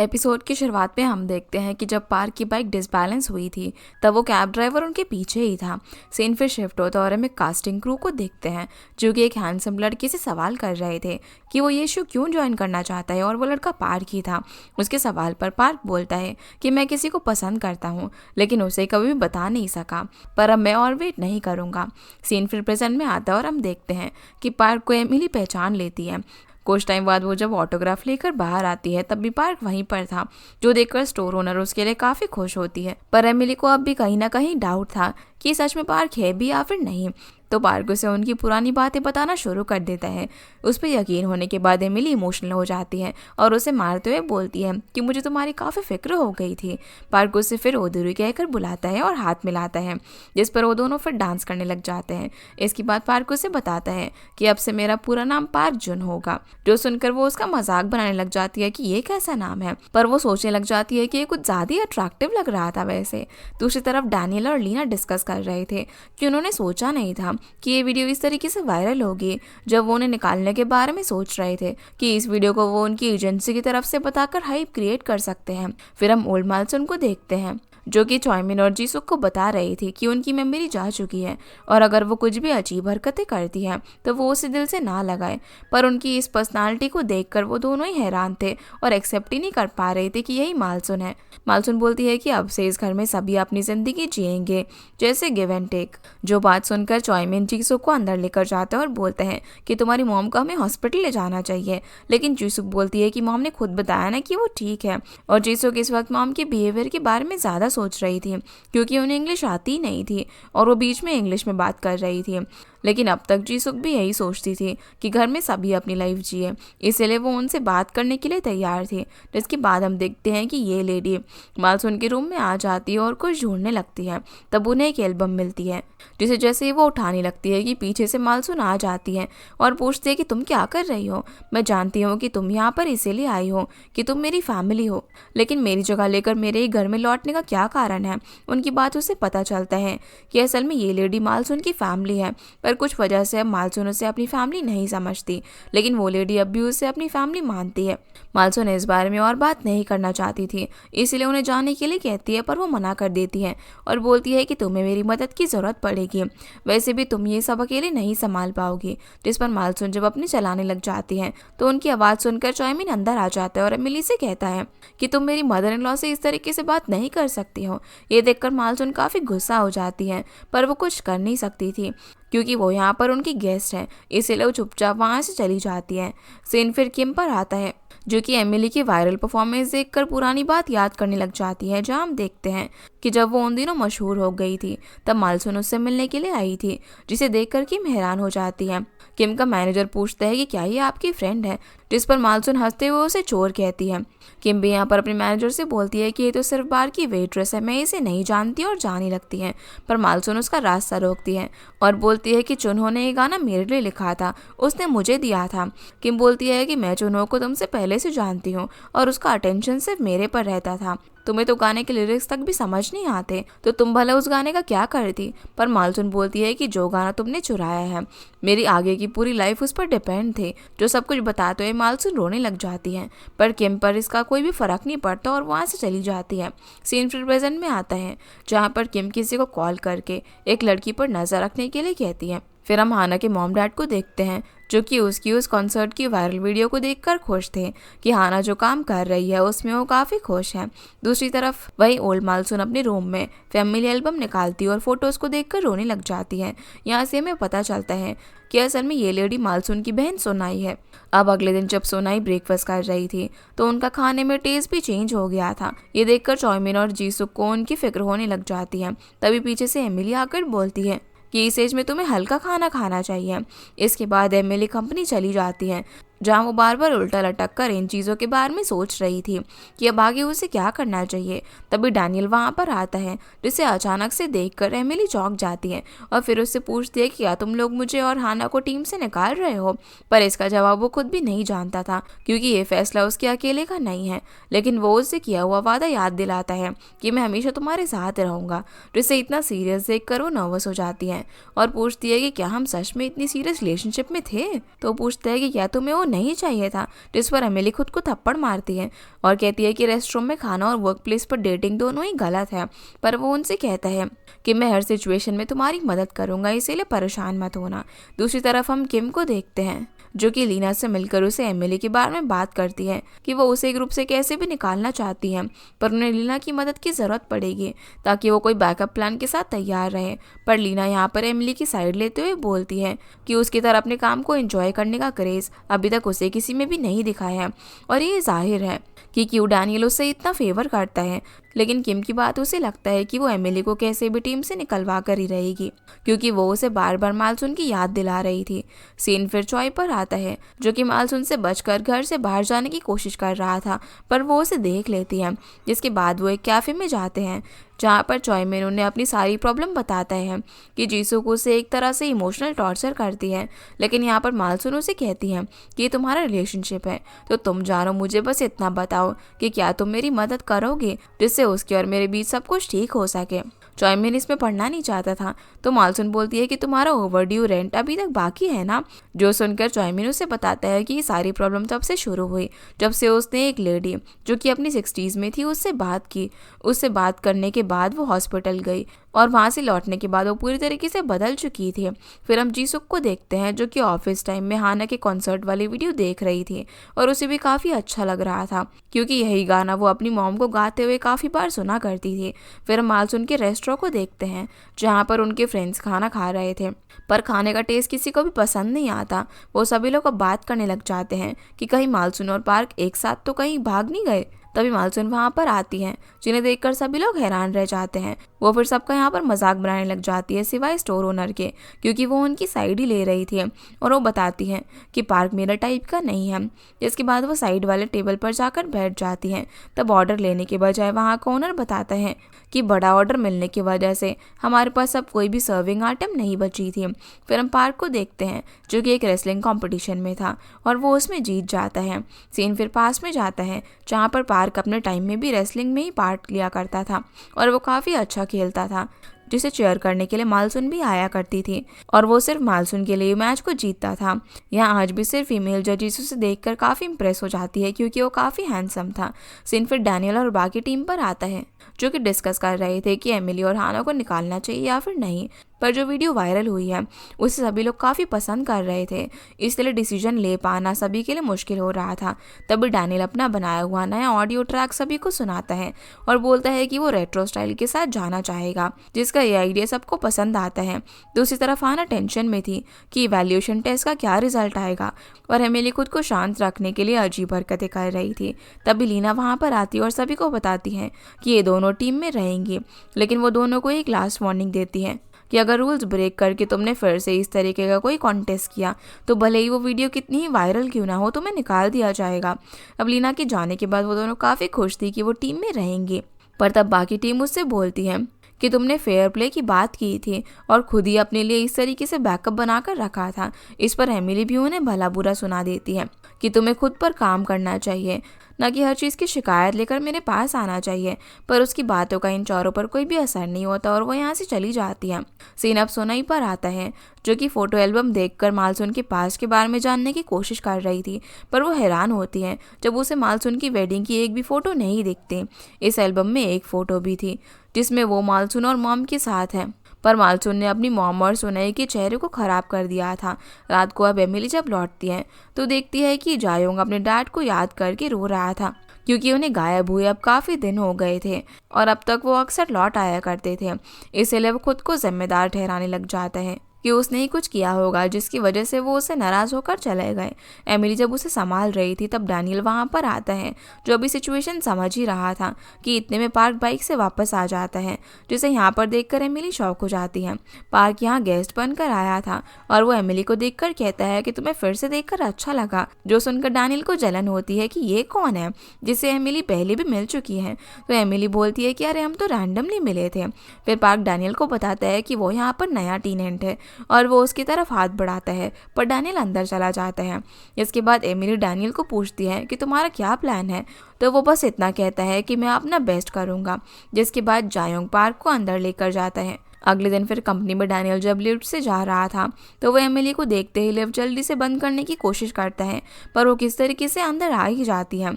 Episode की शुरुआत में हम देखते हैं कि जब पार्क की बाइक डिसबैलेंस हुई थी तब वो कैब ड्राइवर उनके पीछे ही था। सीन फिर शिफ्ट होता है और हम एक कास्टिंग क्रू को देखते हैं जो कि एक हैंडसम लड़के से सवाल कर रहे थे कि वो ये शो क्यों ज्वाइन करना चाहता है और वो लड़का पार्क ही था। उसके सवाल पर पार्क बोलता है कि मैं किसी को पसंद करता हूँ लेकिन उसे कभी भी बता नहीं सका, पर अब मैं और वेट नहीं करूँगा। सीन फिर प्रेजेंट में आता है और हम देखते हैं कि पार्क को एमिली पहचान लेती है। कुछ टाइम बाद वो जब ऑटोग्राफ लेकर बाहर आती है तब भी पार्क वहीं पर था, जो देखकर स्टोर ओनर उसके लिए काफी खुश होती है। पर एमिली को अब भी कहीं ना कहीं डाउट था कि सच में पार्क है भी या फिर नहीं, तो पार्क उसे उनकी पुरानी बातें बताना शुरू कर देता है। उस पर यकीन होने के बाद एमिली इमोशनल हो जाती है और उसे मारते हुए बोलती है कि मुझे तुम्हारी काफ़ी फिक्र हो गई थी। पार्क उसे फिर ओदुरी कहकर बुलाता है और हाथ मिलाता है, जिस पर वो दोनों फिर डांस करने लग जाते हैं। इसके बाद पार्क उसे बताता है कि अब से मेरा पूरा नाम पार्क जुन होगा, जो सुनकर वो उसका मजाक बनाने लग जाती है कि ये कैसा नाम है, पर वो सोचने लग जाती है कि ये कुछ ज़्यादा ही अट्रैक्टिव लग रहा था। वैसे दूसरी तरफ डैनियल और लीना डिस्कस कर रहे थे कि उन्होंने सोचा नहीं था कि ये वीडियो इस तरीके से वायरल होगी। जब वो उन्हें निकालने के बारे में सोच रहे थे कि इस वीडियो को वो उनकी एजेंसी की तरफ से बताकर हाइप क्रिएट कर सकते हैं। फिर हम ओल्ड माल्सन को देखते हैं जो कि चॉयमिन और जीसुक को बता रही थी कि उनकी मेमोरी जा चुकी है और अगर वो कुछ भी अजीब हरकतें करती है तो वो उसे दिल से ना लगाए। पर उनकी इस पर्सनालिटी को देखकर वो दोनों ही हैरान थे और एक्सेप्ट ही नहीं कर पा रहे थे कि यही मालसुन है। मालसुन बोलती है कि अब से इस घर में सभी अपनी जिंदगी जिएंगे, जैसे गिव एंड टेक। जो बात सुनकर चॉयमिन जीसुक को अंदर लेकर जाते हैं और बोलते हैं कि तुम्हारी मॉम को हमें हॉस्पिटल ले जाना चाहिए, लेकिन जीसुक बोलती है कि मॉम ने खुद बताया ना कि वो ठीक है। और जीसुक इस वक्त मॉम के बिहेवियर के बारे में ज़्यादा सोच रही थी क्योंकि उन्हें इंग्लिश आती ही नहीं थी और वो बीच में इंग्लिश में बात कर रही थी। लेकिन अब तक जीसुक भी यही सोचती थी कि घर में सभी अपनी लाइफ जिए, इसलिए वो उनसे बात करने के लिए तैयार थी। जिसके बाद हम देखते हैं कि ये लेडी मालसुन के रूम में आ जाती है और कुछ ढूंढने लगती है। तब उन्हें एक एल्बम मिलती है जिसे जैसे ही वो उठाने लगती है कि पीछे से मालसुन आ जाती है और पूछती है कि तुम क्या कर रही हो। मैं जानती हूँ कि तुम यहाँ पर इसीलिए आई हो कि तुम मेरी फैमिली हो, लेकिन मेरी जगह लेकर मेरे ही घर में लौटने का क्या कारण है। उनकी बात उसे पता चलता है कि असल में ये लेडी मालसुन की फैमिली है, पर कुछ वजह से अब मालसुन उसे अपनी फैमिली नहीं समझती, लेकिन वो लेडी अब भी उसे अपनी फैमिली मानती है। मालसुन इस बारे में और बात नहीं करना चाहती थी, इसलिए उन्हें जाने के लिए कहती है, पर वो मना कर देती है और बोलती है कि तुम्हें मेरी मदद की ज़रूरत पड़ेगी, वैसे भी तुम ये सब अकेले नहीं संभाल पाओगी। जिस पर मालसुन जब अपनी चलाने लग जाती है तो उनकी आवाज़ सुनकर चॉयमिन अंदर आ जाता है और एमिली से कहता है कि तुम मेरी मदर इन लॉ से इस तरीके से बात नहीं कर सकती हो। ये देखकर मालसुन काफ़ी गुस्सा हो जाती है, पर वो कुछ कर नहीं सकती थी क्योंकि वो यहाँ पर उनकी गेस्ट है, इसीलिए वो चुपचाप वहाँ से चली जाती है। सीन फिर किम पर आता है जो कि एमिली की वायरल परफॉर्मेंस देखकर पुरानी बात याद करने लग जाती है, जहाँ हम देखते हैं कि जब वो उन दिनों मशहूर हो गई थी तब मालसुन उससे मिलने के लिए आई थी, जिसे देखकर किम हैरान हो जाती है। किम का मैनेजर पूछता है कि क्या ये आपकी फ्रेंड है, जिस पर मालसुन हंसते हुए उसे चोर कहती है। किम भी यहाँ पर अपने मैनेजर से बोलती है कि ये तो सिर्फ बार की वेट्रेस है, मैं इसे नहीं जानती और जाने लगती है। पर मालसुन उसका रास्ता रोकती है और बोलती है कि चुन्हो ने ये गाना मेरे लिए लिखा था, उसने मुझे दिया था। किम बोलती है कि मैं चुन्हो को तुमसे पहले से जानती हूँ और उसका अटेंशन सिर्फ मेरे पर रहता था, तुम्हें तो गाने के लिरिक्स तक भी समझ नहीं आते, तो तुम भला उस गाने का क्या करती। पर मालसुन बोलती है कि जो गाना तुमने चुराया है मेरी आगे की पूरी लाइफ उस पर डिपेंड थी। जो सब कुछ बताते हुए मालसुन रोने लग जाती है, पर किम पर इसका कोई भी फर्क नहीं पड़ता और वहाँ से चली जाती है। सीन फिर प्रेजेंट में आता है जहाँ पर किम किसी को कॉल करके एक लड़की पर नजर रखने के लिए कहती है। फिर हम हाना के मॉम डैड को देखते हैं जो कि उसकी उस कॉन्सर्ट की वायरल वीडियो को देखकर खुश थे कि हाना जो काम कर रही है उसमें वो काफ़ी खुश है। दूसरी तरफ वही ओल्ड मालसुन अपने रूम में फैमिली एल्बम निकालती है और फोटोज़ को देखकर रोने लग जाती है। यहाँ से हमें पता चलता है कि असल में ये लेडी मालसुन की बहन सोनाई है। अब अगले दिन जब सोनाई ब्रेकफास्ट कर रही थी तो उनका खाने में टेस्ट भी चेंज हो गया था। ये देखकर चॉयमिन और जीसुक को उनकी फिक्र होने लग जाती है। तभी पीछे से एमिली आकर बोलती है कि इस एज में तुम्हें हल्का खाना खाना चाहिए। इसके बाद एमिली कंपनी चली जाती है जहाँ वो बार बार उल्टा लटक कर इन चीज़ों के बारे में सोच रही थी कि अब आगे उसे क्या करना चाहिए। तभी डैनियल वहाँ पर आता है जिसे अचानक से देखकर एमिली चौंक जाती है और फिर उससे पूछती है कि क्या तुम लोग मुझे और हाना को टीम से निकाल रहे हो। पर इसका जवाब वो खुद भी नहीं जानता था क्योंकि ये फैसला उसके अकेले का नहीं है, लेकिन वो उससे किया हुआ वादा याद दिलाता है कि मैं हमेशा तुम्हारे साथ रहूँगा। जिसे इतना सीरियस देख कर वो नर्वस हो जाती है और पूछती है कि क्या हम सच में इतनी सीरियस रिलेशनशिप में थे। तो पूछता है कि क्या तुम्हें वो नहीं चाहिए था, जिस पर एमिली खुद को थप्पड़ मारती है और कहती है कि रेस्टरूम में खाना और वर्क प्लेस पर डेटिंग दोनों ही गलत है। पर वो उनसे कहता है कि मैं हर सिचुएशन में तुम्हारी मदद करूंगा, इसीलिए परेशान मत होना। दूसरी तरफ हम किम को देखते हैं जो कि लीना से मिलकर उसे एमिली के बारे में बात करती है कि वो उसे ग्रुप से कैसे भी निकालना चाहती है, पर उन्हें लीना की मदद की ज़रूरत पड़ेगी ताकि वो कोई बैकअप प्लान के साथ तैयार रहे। पर लीना यहाँ पर एमिली की साइड लेते हुए बोलती है कि उसकी तरह अपने काम को एंजॉय करने का क्रेज़ अभी तक उसे किसी में भी नहीं दिखाया है और ये जाहिर है कि क्यों डैनियल उससे इतना फेवर करता है। लेकिन किम की बात उसे लगता है कि वो एमिली को कैसे भी टीम से निकलवा कर ही रहेगी, क्योंकि वो उसे बार बार मालसून की याद दिला रही थी। सीन फिर चॉय पर आता है जो कि मालसून से बचकर घर से बाहर जाने की कोशिश कर रहा था, पर वो उसे देख लेती है। जिसके बाद वो एक कैफे में जाते हैं जहाँ पर चॉय में उन्हें अपनी सारी प्रॉब्लम बताता है कि जीसू को उसे एक तरह से इमोशनल टॉर्चर करती है। लेकिन यहाँ पर मालसून उसे कहती है कि ये तुम्हारा रिलेशनशिप है तो तुम जानो, मुझे बस इतना बताओ कि क्या तुम मेरी मदद करोगे जिससे उसके और मेरे बीच सब कुछ ठीक हो सके। चॉयमिन इसमें पढ़ना नहीं चाहता था तो मालसून बोलती है कि तुम्हारा ओवरड्यू रेंट अभी तक बाकी है ना। जो सुनकर चॉयमिन उसे बताता है कि ये सारी प्रॉब्लम तब से शुरू हुई जब से उसने एक लेडी जो कि अपनी 60s में थी उससे बात की। उससे बात करने के बाद वो हॉस्पिटल गई और वहाँ से लौटने के बाद वो पूरी तरीके से बदल चुकी थी। फिर हम जीसुक को देखते हैं जो कि ऑफिस टाइम में हाना के कॉन्सर्ट वाली वीडियो देख रही थी और उसे भी काफ़ी अच्छा लग रहा था क्योंकि यही गाना वो अपनी मॉम को गाते हुए काफ़ी बार सुना करती थी। फिर हम मालसून के रेस्टोरेंट को देखते हैं जहाँ पर उनके फ्रेंड्स खाना खा रहे थे, पर खाने का टेस्ट किसी को भी पसंद नहीं आता। वो सभी लोग अब बात करने लग जाते हैं कि कहीं मालसून और पार्क एक साथ तो कहीं भाग नहीं गए। तभी मालसून वहाँ पर आती हैं जिन्हें देखकर सभी लोग हैरान रह जाते हैं। वो फिर सबका यहाँ पर मजाक बनाने लग जाती है सिवाय स्टोर ओनर के, क्योंकि वो उनकी साइड ही ले रही थी और वो बताती हैं कि पार्क मेरा टाइप का नहीं है। जिसके बाद वो साइड वाले टेबल पर जाकर बैठ जाती हैं। तब ऑर्डर लेने के बजाय वहाँ का ओनर बताता है कि बड़ा ऑर्डर मिलने की वजह से हमारे पास अब कोई भी सर्विंग आइटम नहीं बची थी। फिर हम पार्क को देखते हैं जो कि एक रेसलिंग कॉम्पिटिशन में था और वो उसमें जीत जाता है। सीन फिर पास में जाता है जहाँ पर पार्क अपने टाइम में भी रेसलिंग में ही पार्ट लिया करता था और वो काफ़ी अच्छा खेलता था, जिसे चेयर करने के लिए मालसून भी आया करती थी और वो सिर्फ मालसून के लिए मैच को जीतता था। यहाँ आज भी सिर्फ फीमेल जजेस उसे देखकर काफ़ी इंप्रेस हो जाती है क्योंकि वो काफ़ी हैंडसम था। सीन फिर डैनियल और बाकी टीम पर आता है जो कि डिस्कस कर रहे थे कि एमिली और हाना को निकालना चाहिए या फिर नहीं। पर जो वीडियो वायरल हुई है उसे सभी लोग काफ़ी पसंद कर रहे थे, इसलिए डिसीजन ले पाना सभी के लिए मुश्किल हो रहा था। तभी डैनियल अपना बनाया हुआ नया ऑडियो ट्रैक सभी को सुनाता है और बोलता है कि वो रेट्रो स्टाइल के साथ जाना चाहेगा, जिसका ये आइडिया सबको पसंद आता है। दूसरी तरफ हाना टेंशन में थी कि इवैल्यूएशन टेस्ट का क्या रिजल्ट आएगा और एमिली खुद को शांत रखने के लिए अजीब हरकतें कर रही थी। तभी लीना वहाँ पर आती और सभी को बताती है कि ये दोनों टीम में रहेंगी, लेकिन वो दोनों को एक लास्ट वार्निंग देती है कि अगर रूल्स ब्रेक करके तुमने फिर से इस तरीके का कोई कॉन्टेस्ट किया तो भले ही वो वीडियो कितनी ही वायरल क्यों ना हो तुम्हें निकाल दिया जाएगा। अब लीना के जाने के बाद वो दोनों काफ़ी खुश थी कि वो टीम में रहेंगी, पर तब बाकी टीम उससे बोलती है कि तुमने फेयर प्ले की बात की थी और खुद ही अपने लिए इस तरीके से बैकअप बनाकर रखा था। इस पर एमिली भी उन्हें भला बुरा सुना देती है कि तुम्हें खुद पर काम करना चाहिए, न कि हर चीज़ की शिकायत लेकर मेरे पास आना चाहिए। पर उसकी बातों का इन चारों पर कोई भी असर नहीं होता और वो यहाँ से चली जाती है। सीन अब सोनाई पर आता है जो कि फ़ोटो एल्बम देखकर मालसून के पास के बारे में जानने की कोशिश कर रही थी, पर वो हैरान होती है जब उसे मालसून की वेडिंग की एक भी फ़ोटो नहीं दिखती। इस एल्बम में एक फ़ोटो भी थी जिसमें वो मालसून और मॉम के साथ है, पर मालसून ने अपनी मॉम और सोनाई के चेहरे को ख़राब कर दिया था। रात को अब एमिली जब लौटती है तो देखती है कि जायोंग अपने डैड को याद करके रो रहा था क्योंकि उन्हें गायब हुए अब काफ़ी दिन हो गए थे और अब तक वो अक्सर लौट आया करते थे। इसलिए वो खुद को जिम्मेदार ठहराने लग जाता है कि उसने ही कुछ किया होगा जिसकी वजह से वो उसे नाराज़ होकर चले गए। एमिली जब उसे संभाल रही थी तब डैनियल वहाँ पर आता है जो अभी सिचुएशन समझ ही रहा था कि इतने में पार्क बाइक से वापस आ जाता है, जिसे यहाँ पर देखकर एमिली शॉक हो जाती है। पार्क यहाँ गेस्ट बनकर आया था और वो एमिली को देखकर कहता है कि तुम्हें फिर से देखकर अच्छा लगा, जो सुनकर डैनियल को जलन होती है कि ये कौन है जिसे एमिली पहले भी मिल चुकी है। तो एमिली बोलती है कि अरे हम तो रैंडमली मिले थे। फिर पार्क डैनियल को बताता है कि वो यहाँ पर नया टीनेंट है और वो उसकी तरफ हाथ बढ़ाता है, पर डैनियल अंदर चला जाता है। इसके बाद एमिली डैनियल को पूछती है कि तुम्हारा क्या प्लान है, तो वो बस इतना कहता है कि मैं अपना बेस्ट करूँगा। जिसके बाद जायोंग पार्क को अंदर लेकर जाता है अगले दिन फिर कंपनी में डैनियल जब लिफ्ट से जा रहा था तो वो एमिली को देखते ही लिफ्ट जल्दी से बंद करने की कोशिश करता है, पर वो किस तरीके से अंदर आ ही जाती है।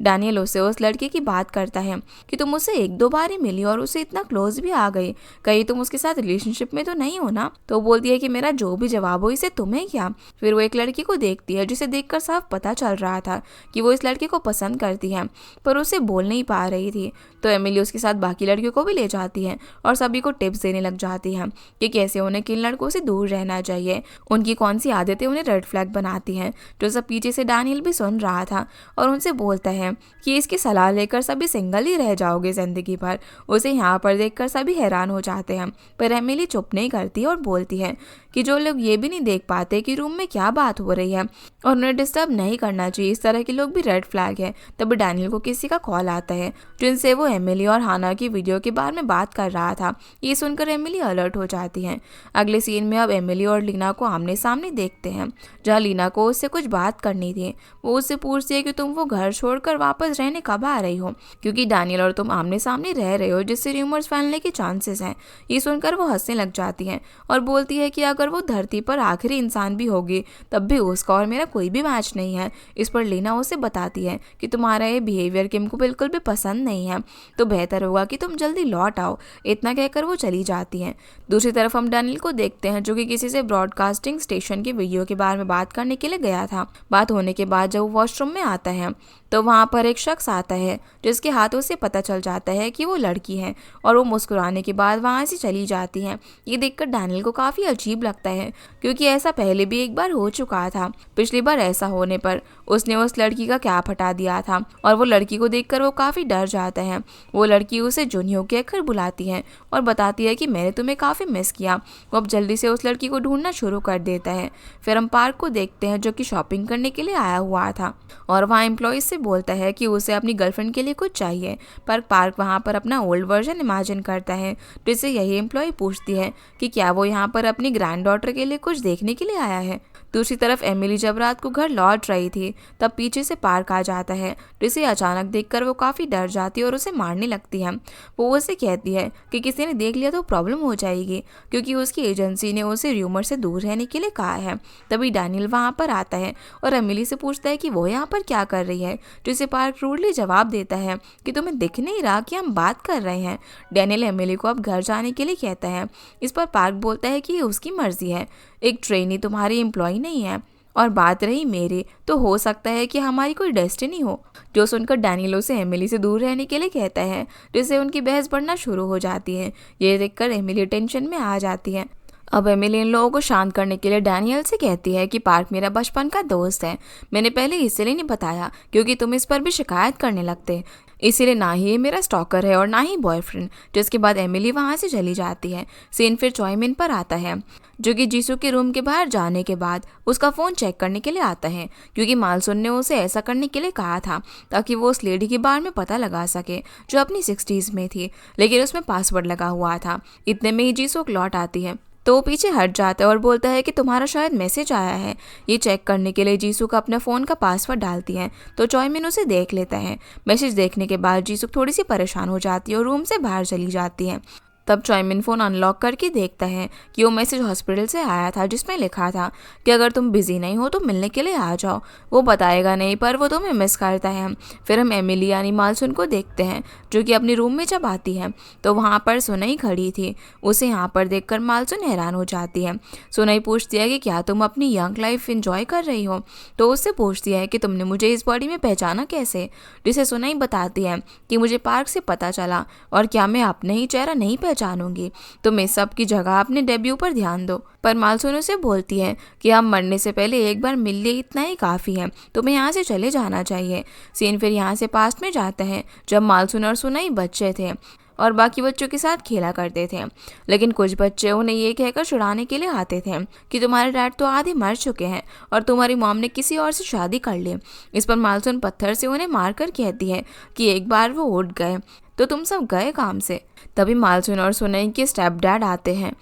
डैनियल उससे उस लड़के की बात करता है कि तुम उससे एक दो बार ही मिली और उससे इतना क्लोज भी आ गई, कहीं तुम उसके साथ रिलेशनशिप में तो नहीं हो ना। तो बोलती है कि मेरा जो भी जवाब हो इसे तुम्हें क्या। फिर वो एक लड़की को देखती है जिसे देखकर साफ पता चल रहा था कि वो इस लड़के को पसंद करती है, पर उसे बोल नहीं पा रही थी। तो एमिली उसके साथ बाकी लड़कियों को भी ले जाती है और सभी को टिप्स देने लग जाती है कि कैसे उन्हें किन लड़कों से दूर रहना चाहिए, उनकी कौन सी आदतें उन्हें रेड फ्लैग बनाती हैं। जो सब पीछे से डैनियल भी सुन रहा था और उनसे बोलता है कि इसकी सलाह लेकर सभी सिंगल ही रह जाओगे जिंदगी भर। उसे यहाँ पर देखकर सभी हैरान हो जाते हैं, पर एमिली चुप नहीं करती और बोलती है कि जो लोग ये भी नहीं देख पाते कि रूम में क्या बात हो रही है और उन्हें डिस्टर्ब नहीं करना चाहिए, इस तरह के लोग भी रेड फ्लैग है। तभी डैनियल को किसी का कॉल आता है जिनसे वो एमिली और हाना की वीडियो के बारे में बात कर रहा था। ये सुनकर एमिली अलर्ट हो जाती है। अगले सीन में अब एमिली और लीना को आमने सामने देखते हैं, जहाँ लीना को उससे कुछ बात करनी थी। वो उससे पूछती है कि तुम वो घर छोड़कर वापस रहने कब आ रही हो, क्योंकि डैनियल और तुम आमने सामने रह रहे हो जिससे र्यूमर्स फैलने के चांसेस हैं। ये सुनकर वो हंसने लग जाती है और बोलती है कि अगर वो धरती पर आखिरी इंसान भी होगी तब भी उसका और मेरा कोई भी मैच नहीं है। इस पर लीना उसे बताती है कि तुम्हारा ये बिहेवियर किम को बिल्कुल भी पसंद नहीं है, तो बेहतर होगा कि तुम जल्दी लौट आओ। इतना कहकर वो चली जाती हैं। दूसरी तरफ हम डैनियल को देखते हैं जो कि किसी से ब्रॉडकास्टिंग स्टेशन की वीडियो के बारे में बात करने के लिए गया था। बात होने के बाद जब वो वॉशरूम में आता है तो वहाँ पर एक शख्स आता है जिसके हाथों से पता चल जाता है कि वो लड़की है और वो मुस्कुराने के बाद वहाँ से चली जाती है। ये देखकर डैनियल को काफ़ी अजीब लगता है क्योंकि ऐसा पहले भी एक बार हो चुका था। पिछली बार ऐसा होने पर उसने उस लड़की का कैप हटा दिया था और वो लड़की को देखकर वो काफ़ी डर जाता है। वो लड़की उसे जुनियो कहकर बुलाती है और बताती है कि मैंने तुम्हें काफ़ी मिस किया। वो अब जल्दी से उस लड़की को ढूंढना शुरू कर देता है। फिर हम पार्क को देखते हैं जो कि शॉपिंग करने के लिए आया हुआ था और वहाँ एम्प्लॉयज़ से बोलता है कि उसे अपनी गर्लफ्रेंड के लिए कुछ चाहिए, पर पार्क वहाँ पर अपना ओल्ड वर्जन इमेजिन करता है। जिससे यही एम्प्लॉय पूछती है कि क्या वो यहाँ पर अपनी ग्रैंड डॉटर के लिए कुछ देखने के लिए आया है। दूसरी तरफ एमिली जब रात को घर लौट रही थी तब पीछे से पार्क आ जाता है, जिसे अचानक देखकर वो काफ़ी डर जाती है और उसे मारने लगती है। वो उसे कहती है कि किसी ने देख लिया तो प्रॉब्लम हो जाएगी, क्योंकि उसकी एजेंसी ने उसे र्यूमर से दूर रहने के लिए कहा है। तभी डैनियल वहाँ पर आता है और एमिली से पूछता है कि वो यहाँ पर क्या कर रही है, जिसे पार्क रूडली जवाब देता है कि तुम्हें दिख नहीं रहा कि हम बात कर रहे हैं। डैनियल एमिली को अब घर जाने के लिए कहता है। इस पर पार्क बोलता है कि ये उसकी मर्जी है, एक ट्रेनी तुम्हारी एम्प्लॉय नहीं है। और बात रही मेरी, तो हो सकता है कि हमारी कोई डेस्टिनी हो। जो सुनकर डैनियल उसे एमिली से दूर रहने के लिए कहता है, जिससे उनकी बहस बढ़ना शुरू हो जाती है। ये देखकर एमिली टेंशन में आ जाती है। अब एमिली इन लोगों को शांत करने के लिए डैनियल से कहती है कि पार्क मेरा बचपन का दोस्त है। मैंने पहले इसलिए नहीं बताया क्योंकि तुम इस पर भी शिकायत करने लगते, इसीलिए ना ही ये मेरा स्टॉकर है और ना ही बॉयफ्रेंड। जिसके बाद एमिली वहाँ से चली जाती है। सीन फिर चॉयमिन पर आता है जो कि जीसू के रूम के बाहर जाने के बाद उसका फ़ोन चेक करने के लिए आता है, क्योंकि मालसुन ने उसे ऐसा करने के लिए कहा था ताकि वो उस लेडी के बारे में पता लगा सके जो अपनी 60s में थी, लेकिन उसमें पासवर्ड लगा हुआ था। इतने में ही जीसू लौट आती है तो वो पीछे हट जाता है और बोलता है कि तुम्हारा शायद मैसेज आया है। ये चेक करने के लिए जीसू का अपने फ़ोन का पासवर्ड डालती है तो चॉयमिन उसे देख लेता है। मैसेज देखने के बाद जीसू थोड़ी सी परेशान हो जाती है और रूम से बाहर चली जाती है। तब चॉयमिन फ़ोन अनलॉक करके देखता है कि वो मैसेज हॉस्पिटल से आया था जिसमें लिखा था कि अगर तुम बिजी नहीं हो तो मिलने के लिए आ जाओ। वो बताएगा नहीं पर वो तुम्हें मिस करता है। फिर हम एमिली यानी मालसुन को देखते हैं जो कि अपनी रूम में जब आती है तो वहाँ पर सुनई खड़ी थी। उसे यहाँ पर देखकर मालसुन हैरान हो जाती है। सुनई पूछती है कि क्या तुम अपनी यंग लाइफ इंजॉय कर रही हो, तो उससे पूछती है कि तुमने मुझे इस बॉडी में पहचाना कैसे। जिसे सुनई बताती है कि मुझे पार्क से पता चला और क्या मैं अपने ही चेहरा नहीं पहचानूंगी, तुम इस सब की जगह अपने डेब्यू पर ध्यान दो। पर मालसुन उसे बोलती है कि हम मरने से पहले एक बार मिल लिए इतना ही काफ़ी है, तुम्हें यहाँ से चले जाना चाहिए। सीन फिर यहाँ से पास्ट में जाता है जब मालसुन और सुनई बच्चे थे और बाकी बच्चों के साथ खेला करते थे, लेकिन कुछ बच्चे उन्हें ये कहकर छुड़ाने के लिए आते थे कि तुम्हारे डैड तो आधे मर चुके हैं और तुम्हारी मॉम ने किसी और से शादी कर ली। इस पर मालसुन पत्थर से उन्हें मारकर कहती है कि एक बार वो उठ गए तो तुम सब गए काम से। तभी मालसुन और सुनई के स्टेप डैड आते हैं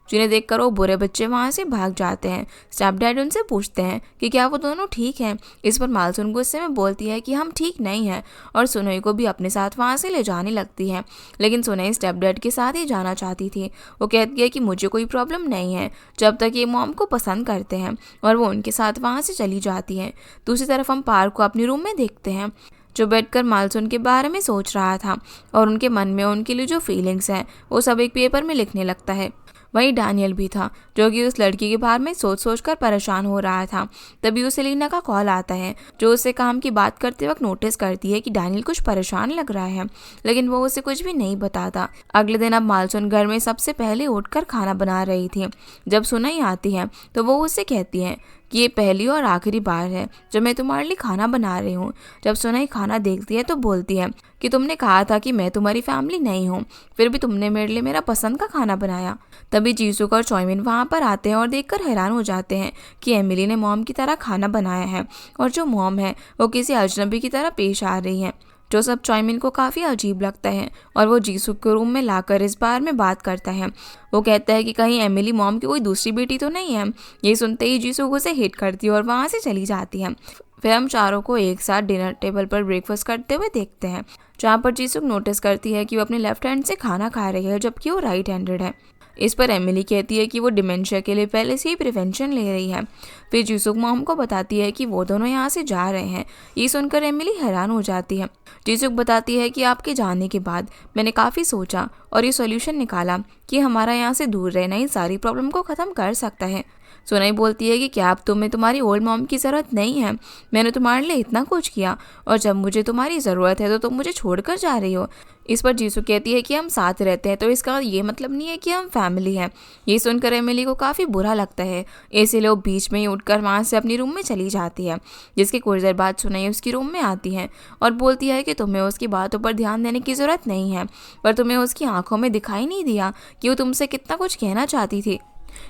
जिन्हें देखकर वो बुरे बच्चे वहाँ से भाग जाते हैं। स्टेप डैड उनसे पूछते हैं कि क्या वो दोनों ठीक हैं। इस पर मालसून गुस्से में बोलती है कि हम ठीक नहीं हैं और सुनई को भी अपने साथ वहाँ से ले जाने लगती है। लेकिन सुनई स्टेप डैड के साथ ही जाना चाहती थी। वो कहती है कि मुझे कोई प्रॉब्लम नहीं है जब तक ये मॉम को पसंद करते हैं, और वो उनके साथ वहाँ से चली जाती है। दूसरी तरफ हम पार्क को अपने रूम में देखते हैं, जो बैठकर मालसून के बारे में सोच रहा था और उनके मन में उनके लिए जो फीलिंग्स हैं वो सब एक पेपर में लिखने लगता है। वहीं डैनियल भी था, जो कि उस लड़की के बारे में सोच सोच कर परेशान हो रहा था। तभी उसे लीना का कॉल आता है, जो उससे काम की बात करते वक्त नोटिस करती है कि डैनियल कुछ परेशान लग रहा है, लेकिन वो उसे कुछ भी नहीं बताता। अगले दिन अब मालसून घर में सबसे पहले उठकर खाना बना रही थी। जब सुनई आती है तो वो उससे कहती है कि ये पहली और आखिरी बार है जब मैं तुम्हारे लिए खाना बना रही हूँ। जब सुनई खाना देखती है तो बोलती है कि तुमने कहा था कि मैं तुम्हारी फैमिली नहीं हूँ, फिर भी तुमने मेरे लिए मेरा पसंद का खाना बनाया। तभी जीसुक और चॉयमिन वहाँ पर आते हैं और देखकर हैरान हो जाते हैं कि एमिली ने मॉम की तरह खाना बनाया है और जो मॉम है वो किसी अजनबी की तरह पेश आ रही है। जो सब चॉयमिन को काफ़ी अजीब लगता है और वो जीसुक के रूम में लाकर इस बारे में बात करता है। वो कहता है कि कहीं एमिली मॉम की कोई दूसरी बेटी तो नहीं है। ये सुनते ही जीसुक उसे हिट करती है और वहाँ से चली जाती है। फिर हम चारों को एक साथ डिनर टेबल पर ब्रेकफास्ट करते हुए देखते हैं, जहाँ पर जीसुक नोटिस करती है कि वो अपने लेफ्ट हैंड से खाना खा रही है जबकि वो राइट हैंडेड है। इस पर एमिली कहती है कि वो डिमेंशिया के लिए पहले से ही प्रिवेंशन ले रही है। फिर जीसुक मॉम को बताती है कि वो दोनों यहाँ से जा रहे हैं। ये सुनकर एमिली हैरान हो जाती है। जीसुक बताती है कि आपके जाने के बाद मैंने काफ़ी सोचा और ये सॉल्यूशन निकाला कि हमारा यहाँ से दूर रहना ही सारी प्रॉब्लम को ख़त्म कर सकता है। सुनई बोलती है कि क्या अब तुम्हें तुम्हारी ओल्ड मॉम की ज़रूरत नहीं है? मैंने तुम्हारे लिए इतना कुछ किया और जब मुझे तुम्हारी ज़रूरत है तो तुम मुझे छोड़कर जा रही हो। इस पर जीसू कहती है कि हम साथ रहते हैं तो इसका ये मतलब नहीं है कि हम फैमिली हैं। ये सुनकर एमिली को काफ़ी बुरा लगता है, इसीलिए वो बीच में ही उठकर वहाँ से अपनी रूम में चली जाती है। जिसकी कुछ देर बाद सुनई उसकी रूम में आती है और बोलती है कि तुम्हें उसकी बातों पर ध्यान देने की ज़रूरत नहीं है, पर तुम्हें उसकी आंखों में दिखाई नहीं दिया कि वो तुमसे कितना कुछ कहना चाहती थी।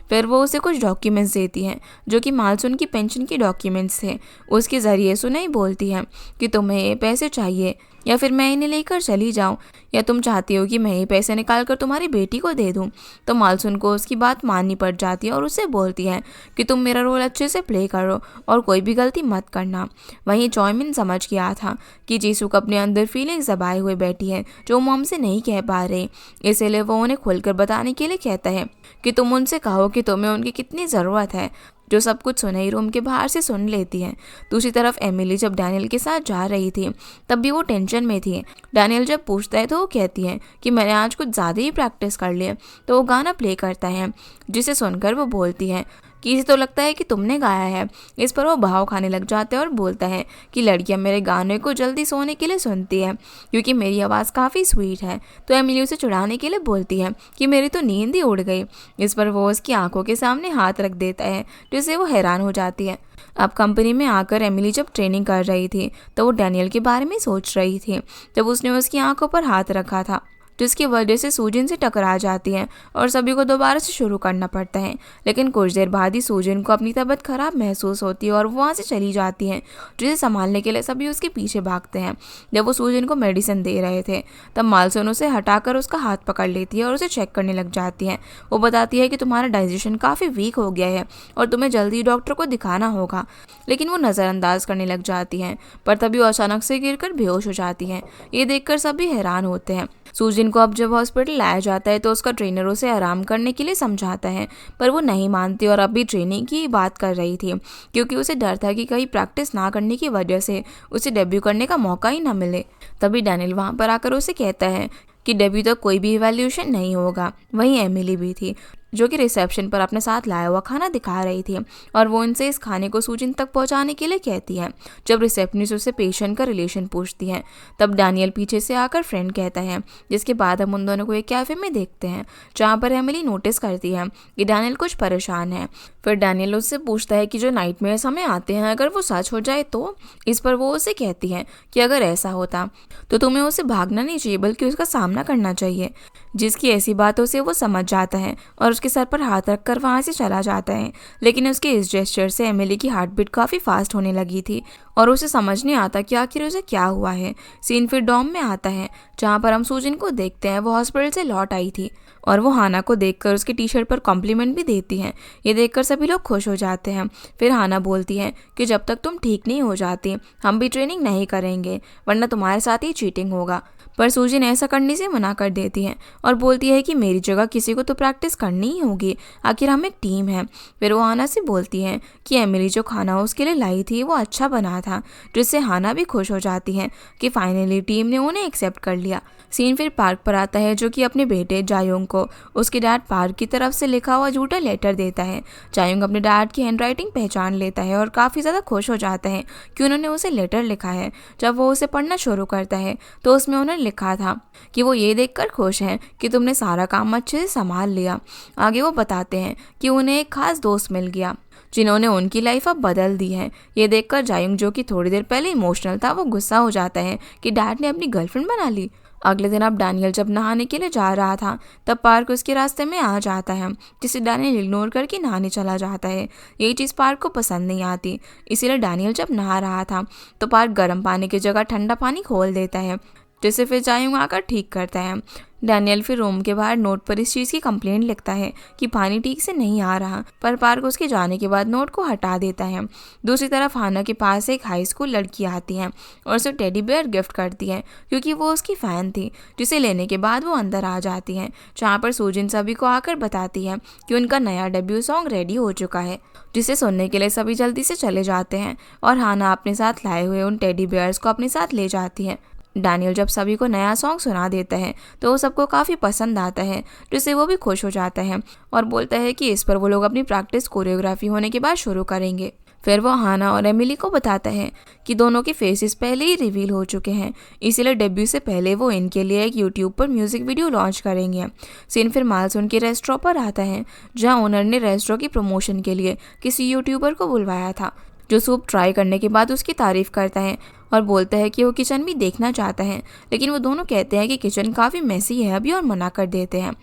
फिर वो उसे कुछ डॉक्यूमेंट्स देती हैं जो कि मालसून की पेंशन के डॉक्यूमेंट्स थे। उसके ज़रिए सुनई बोलती है कि तुम्हें ये पैसे चाहिए या फिर मैं इन्हें लेकर चली जाऊं, या तुम चाहती हो कि मैं ये पैसे निकाल कर तुम्हारी बेटी को दे दूं। तो मालसून को उसकी बात माननी पड़ जाती है और उसे बोलती है कि तुम मेरा रोल अच्छे से प्ले करो और कोई भी गलती मत करना। वहीं चॉयमिन समझ गया था कि जीसुक अपने अंदर फीलिंग्स दबाए हुए बैठी है जो मॉम से नहीं कह पा रही, इसीलिए वो उन्हें खुलकर बताने के लिए कहता है कि तुम उनसे कहो कि तुम्हें उनकी कितनी ज़रूरत है। जो सब कुछ सुनई रूम के बाहर से सुन लेती है। दूसरी तरफ एमिली जब डैनियल के साथ जा रही थी तब भी वो टेंशन में थी। डैनियल जब पूछता है तो वो कहती है कि मैंने आज कुछ ज़्यादा ही प्रैक्टिस कर लिया। तो वो गाना प्ले करता है, जिसे सुनकर वो बोलती है कि इसे तो लगता है कि तुमने गाया है। इस पर वो भाव खाने लग जाते हैं और बोलता है कि लड़कियां मेरे गाने को जल्दी सोने के लिए सुनती है क्योंकि मेरी आवाज़ काफ़ी स्वीट है। तो एमिली उसे चिढ़ाने के लिए बोलती है कि मेरी तो नींद ही उड़ गई। इस पर वो उसकी आंखों के सामने हाथ रख देता है, जिससे वो हैरान हो जाती है। अब कंपनी में आकर एमिली जब ट्रेनिंग कर रही थी तो वो डैनियल के बारे में सोच रही थी जब उसने उसकी आंखों पर हाथ रखा था, जिसकी वजह से सूजन से टकरा जाती है और सभी को दोबारा से शुरू करना पड़ता है। लेकिन कुछ देर बाद ही सूजन को अपनी तबीयत खराब महसूस होती है और वो वहाँ से चली जाती है, जिसे संभालने के लिए सभी उसके पीछे भागते हैं। जब वो सूजन को मेडिसिन दे रहे थे तब मालसून उसे हटाकर उसका हाथ पकड़ लेती है और उसे चेक करने लग जाती है। वो बताती है कि तुम्हारा डाइजेशन काफ़ी वीक हो गया है और तुम्हें जल्दी डॉक्टर को दिखाना होगा, लेकिन वो नज़रअंदाज करने लग जाती हैं। पर तभी वो अचानक से गिरकर बेहोश हो जाती हैं। ये देखकर सभी हैरान होते हैं। सूजन को अब जब हॉस्पिटल लाया जाता है तो उसका ट्रेनर उसे आराम करने के लिए समझाता है, पर वो नहीं मानती और अभी ट्रेनिंग की बात कर रही थी क्योंकि उसे डर था कि कहीं प्रैक्टिस ना करने की वजह से उसे डेब्यू करने का मौका ही ना मिले। तभी डैनियल वहाँ पर आकर उसे कहता है कि डेब्यू तक कोई भी इवैल्यूएशन नहीं होगा। वहीं एमिली भी थी जो कि रिसेप्शन पर अपने साथ लाया हुआ खाना दिखा रही थी और वो उनसे इस खाने को सूजन तक पहुंचाने के लिए कहती है। जब रिसेप्शनिस्ट उससे पेशेंट का रिलेशन पूछती है तब डैनियल पीछे से आकर फ्रेंड कहता है, जिसके बाद हम उन दोनों को एक कैफे में देखते हैं जहाँ पर एमिली नोटिस करती है कि डैनियल कुछ परेशान है। फिर डैनियल उससे पूछता है कि जो नाइटमेयर्स हमें आते हैं अगर वो सच हो जाए तो। इस पर वो उसे कहती है कि अगर ऐसा होता तो तुम्हें उसे भागना नहीं चाहिए बल्कि उसका सामना करना चाहिए। जिसकी ऐसी बातों से वो समझ जाता है और उसके सर पर हाथ रखकर वहाँ से चला जाता है। लेकिन उसके इस जेस्चर से एमिली की हार्ट बीट काफ़ी फास्ट होने लगी थी और उसे समझ नहीं आता कि आखिर उसे क्या हुआ है। सीन फिर डॉम में आता है जहाँ पर हम सूजिन को देखते हैं। वो हॉस्पिटल से लौट आई थी और वो हाना को देखकर उसकी टी शर्ट पर कॉम्प्लीमेंट भी देती है। ये देखकर सभी लोग खुश हो जाते हैं। फिर हाना बोलती है कि जब तक तुम ठीक नहीं हो जाती हम भी ट्रेनिंग नहीं करेंगे, वरना तुम्हारे साथ ही चीटिंग होगा। पर सूजिन ऐसा करने से मना कर देती है और बोलती है कि मेरी जगह किसी को तो प्रैक्टिस करनी ही होगी, आखिर हम एक टीम है। फिर वो हाना से बोलती है कि एमिली जो खाना उसके लिए लाई थी वो अच्छा बना था, जिससे हाना भी खुश हो जाती है कि फाइनली टीम ने उन्हें एक्सेप्ट कर लिया। सीन फिर पार्क पर आता है जो कि अपने बेटे जायोंग को उसके डैड पार्क की तरफ से लिखा हुआ झूठा लेटर देता है। जायोंग अपने डैड की हैंडराइटिंग पहचान लेता है और काफ़ी ज़्यादा खुश हो जाता है कि उन्होंने उसे लेटर लिखा है। जब वो उसे पढ़ना शुरू करता है तो उसमें उन्होंने लिखा था कि वो ये देखकर खुश हैं कि तुमने सारा काम अच्छे से संभाल लिया। आगे वो बताते हैं कि उन्हें एक खास दोस्त मिल गया जिन्होंने उनकी लाइफ अब बदल दी है। ये देखकर जायोंग जो कि थोड़ी देर पहले इमोशनल था वो गुस्सा हो जाता है कि डैड ने अपनी गर्लफ्रेंड बना ली। अगले दिन अब डैनियल जब नहाने के लिए जा रहा था तब पार्क उसके रास्ते में आ जाता है, जिसे डैनियल इग्नोर करके नहाने चला जाता है। यही चीज़ पार्क को पसंद नहीं आती, इसीलिए डैनियल जब नहा रहा था तो पार्क गर्म पानी की जगह ठंडा पानी खोल देता है, जिसे फिर जायोंग आकर ठीक करता है। डैनियल फिर रूम के बाहर नोट पर इस चीज़ की कंप्लेंट लिखता है कि पानी ठीक से नहीं आ रहा, पर पार्क उसके जाने के बाद नोट को हटा देता है। दूसरी तरफ हाना के पास एक हाई स्कूल लड़की आती है और उसे टेडी बेयर गिफ्ट करती है क्योंकि वो उसकी फ़ैन थी, जिसे लेने के बाद वो अंदर आ जाती है, जहाँ पर सूजिन सभी को आकर बताती है कि उनका नया डेब्यू सॉन्ग रेडी हो चुका है, जिसे सुनने के लिए सभी जल्दी से चले जाते हैं और हाना अपने साथ लाए हुए उन टेडी बेयर्स को अपने साथ ले जाती है। डैनियल जब सभी को नया सॉन्ग सुना देता है तो वो सबको काफ़ी पसंद आता है, जिससे वो भी खुश हो जाता है और बोलता है कि इस पर वो लोग अपनी प्रैक्टिस कोरियोग्राफी होने के बाद शुरू करेंगे। फिर वो हाना और एमिली को बताता है कि दोनों के फेसेस पहले ही रिवील हो चुके हैं, इसीलिए डेब्यू से पहले वो इनके लिए एक यूट्यूब पर म्यूज़िक वीडियो लॉन्च करेंगे। सीन फिर मालसुन के रेस्टोरेंट पर आता है जहाँ ओनर ने रेस्टोरेंट की प्रमोशन के लिए किसी यूट्यूबर को बुलवाया था, जो सूप ट्राई करने के बाद उसकी तारीफ़ करता है और बोलता है कि वो किचन भी देखना चाहता है, लेकिन वो दोनों कहते हैं कि किचन काफ़ी मेसी है अभी और मना कर देते हैं।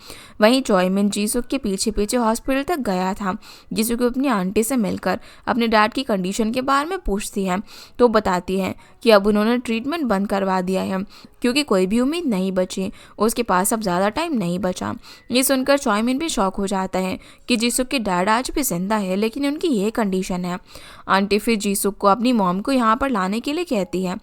वहीं चॉयमिन जीसुक के पीछे पीछे हॉस्पिटल तक गया था। जीसुक अपनी आंटी से मिलकर अपने डैड की कंडीशन के बारे में पूछती है तो बताती है कि अब उन्होंने ट्रीटमेंट बंद करवा दिया है क्योंकि कोई भी उम्मीद नहीं बची, उसके पास अब ज़्यादा टाइम नहीं बचा। ये सुनकर चॉयमिन भी शॉक हो जाता है कि जीसुक के डैड आज भी जिंदा है, लेकिन उनकी ये कंडीशन है। आंटी फिर जीसुक को अपनी मॉम को यहाँ पर लाने के लिए कहती है।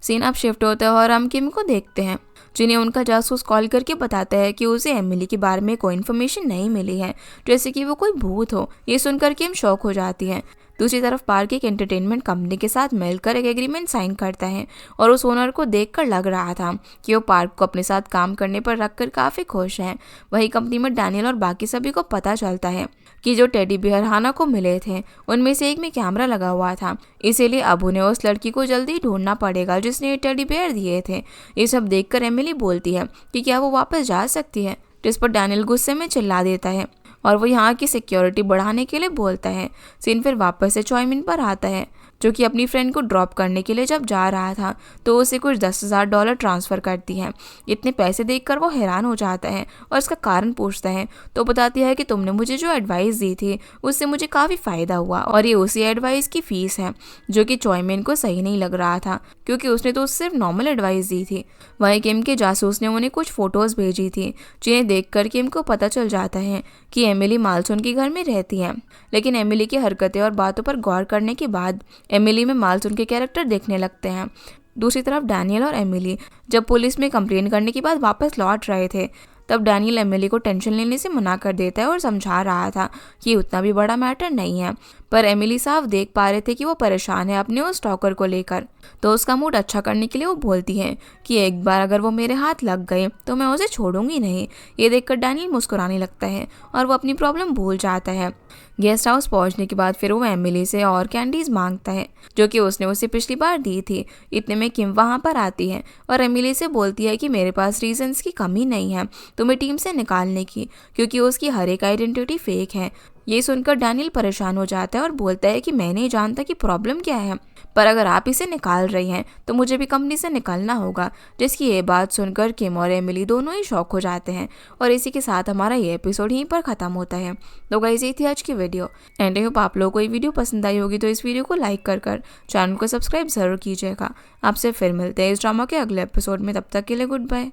सीन अब शिफ्ट होता है और हम किम को देखते हैं, जिन्हें उनका जासूस कॉल करके बताता है कि उसे एमिली के बारे में कोई इन्फॉर्मेशन नहीं मिली है, जैसे कि वो कोई भूत हो। ये सुनकर किम शॉक हो जाती है। दूसरी तरफ पार्क एक एंटरटेनमेंट कंपनी के साथ मिलकर एक एग्रीमेंट साइन करता है और उस ओनर को देखकर लग रहा था कि वो पार्क को अपने साथ काम करने पर रखकर काफ़ी खुश हैं। वही कंपनी में डैनियल और बाकी सभी को पता चलता है कि जो टेडी बियर हाना को मिले थे उनमें से एक में कैमरा लगा हुआ था, इसीलिए अब उन्हें उस लड़की को जल्दी ढूंढना पड़ेगा जिसने ये टेडी बियर दिए थे। ये सब देखकर एमिली बोलती है कि क्या वो वापस जा सकती है, जिस पर डैनियल गुस्से में चिल्ला देता है और वो यहाँ की सिक्योरिटी बढ़ाने के लिए बोलता है। सीन फिर वापस से चॉयमिन पर आता है जो कि अपनी फ्रेंड को ड्रॉप करने के लिए जब जा रहा था तो उसे कुछ $10,000 ट्रांसफ़र करती है। इतने पैसे देखकर वो हैरान हो जाता है और इसका कारण पूछता है तो बताती है कि तुमने मुझे जो एडवाइस दी थी उससे मुझे काफ़ी फ़ायदा हुआ और ये उसी एडवाइस की फ़ीस है, जो कि चॉयमिन को सही नहीं लग रहा था क्योंकि उसने तो सिर्फ नॉर्मल एडवाइस दी थी। वहीं किम के जासूस ने उन्हें कुछ फ़ोटोज़ भेजी थी जिन्हें देखकर किम को पता चल जाता है कि एमिली मालसुन के घर में रहती है, लेकिन एमिली की हरकतें और बातों पर गौर करने के बाद एमिली में मालसुन के कैरेक्टर देखने लगते हैं। दूसरी तरफ डैनियल और एमिली जब पुलिस में कंप्लेन करने के बाद वापस लौट रहे थे तब डैनियल एमिली को टेंशन लेने से मना कर देता है और समझा रहा था कि उतना भी बड़ा मैटर नहीं है, पर एमिली साफ देख पा रहे थे कि वो परेशान है अपने उस स्टॉकर को लेकर। तो उसका मूड अच्छा करने के लिए वो बोलती है कि एक बार अगर वो मेरे हाथ लग गए तो मैं उसे छोड़ूंगी नहीं। ये देखकर डैनियल मुस्कुराने लगता है और वो अपनी प्रॉब्लम भूल जाता है। गेस्ट हाउस पहुंचने के बाद फिर वो एमिली से और कैंडीज मांगता है जो कि उसने उसे पिछली बार दी थी। इतने में किम वहां पर आती है और एमिली से बोलती है कि मेरे पास रीजंस की कमी नहीं है तुम्हें टीम से निकालने की, क्योंकि उसकी हर एक आइडेंटिटी फेक है। ये सुनकर डैनियल परेशान हो जाता है और बोलता है कि मैं नहीं जानता कि प्रॉब्लम क्या है, पर अगर आप इसे निकाल रही हैं तो मुझे भी कंपनी से निकलना होगा। जिसकी ये बात सुनकर किम और एमिली दोनों ही शॉक हो जाते हैं। और इसी के साथ हमारा ये एपिसोड यहीं पर ख़त्म होता है। तो गाइस ये थी आज की वीडियो एंड आई होप आप लोगों को ये वीडियो पसंद आई होगी। तो इस वीडियो को लाइक कर चैनल को सब्सक्राइब ज़रूर कीजिएगा। आपसे फिर मिलते हैं इस ड्रामा के अगले एपिसोड में। तब तक के लिए गुड बाय।